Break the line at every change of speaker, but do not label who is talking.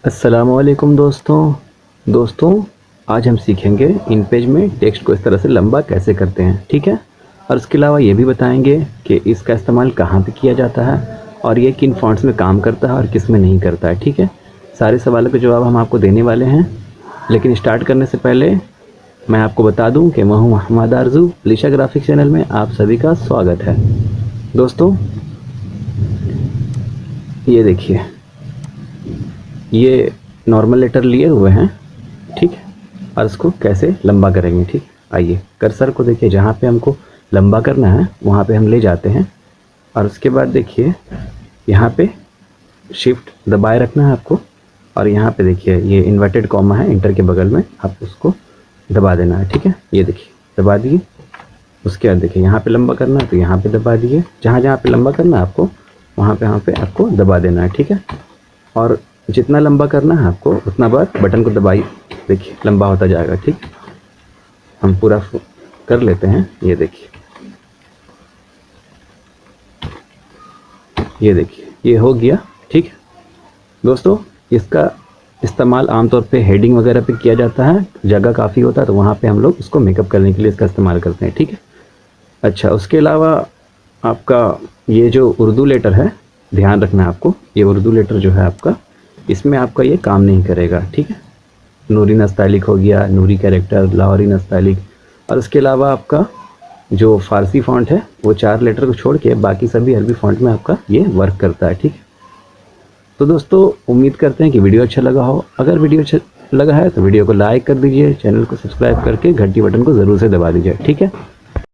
अस्सलामुअलैकुम दोस्तों आज हम सीखेंगे इन पेज में टेक्स्ट को इस तरह से लंबा कैसे करते हैं, ठीक है। और उसके अलावा ये भी बताएंगे कि इसका इस्तेमाल कहाँ पे किया जाता है और ये किन फॉन्ट्स में काम करता है और किस में नहीं करता है, ठीक है। सारे सवालों के जवाब हम आपको देने वाले हैं, लेकिन स्टार्ट करने से पहले मैं आपको बता दूं कि मैं हूं मोहम्मद आरजू। लिशा ग्राफिक्स चैनल में आप सभी का स्वागत है। दोस्तों ये देखिए, ये नॉर्मल लेटर लिए हुए हैं, ठीक है, और इसको कैसे लंबा करेंगे, ठीक। आइए कर्सर को देखिए, जहाँ पे हमको लंबा करना है वहाँ पे हम ले जाते हैं और उसके बाद देखिए यहाँ पे शिफ्ट दबाए रखना है आपको और यहाँ पे देखिए ये इन्वर्टेड कॉमा है इंटर के बगल में, आप उसको दबा देना है, ठीक है। ये देखिए दबा दिए। उसके बाद देखिए यहाँ पे लंबा करना है तो यहाँ पे दबा दिए, जहाँ जहाँ पे लंबा करना है आपको वहाँ पे आपको दबा देना है, ठीक है। और जितना लंबा करना है आपको उतना बार बटन को दबाइए, देखिए लंबा होता जाएगा, ठीक। हम पूरा कर लेते हैं। ये देखिए, ये देखिए ये हो गया, ठीक है। दोस्तों इसका इस्तेमाल आमतौर पे हेडिंग वगैरह पे किया जाता है, जगह काफ़ी होता है तो वहाँ पे हम लोग इसको मेकअप करने के लिए इसका इस्तेमाल करते हैं, ठीक है। अच्छा, उसके अलावा आपका ये जो उर्दू लेटर है, ध्यान रखना है आपको, ये उर्दू लेटर जो है आपका, इसमें आपका ये काम नहीं करेगा, ठीक है। नूरी नस्तालिक हो गया, नूरी कैरेक्टर, लाहौरी नस्तालिक, और उसके अलावा आपका जो फ़ारसी फ़ॉन्ट है वो 4 लेटर को छोड़ के बाकी सभी अरबी फ़ॉन्ट में आपका ये वर्क करता है, ठीक है। तो दोस्तों उम्मीद करते हैं कि वीडियो अच्छा लगा हो। अगर वीडियो अच्छा लगा है तो वीडियो को लाइक कर दीजिए, चैनल को सब्सक्राइब करके घंटी बटन को ज़रूर से दबा दीजिए, ठीक है।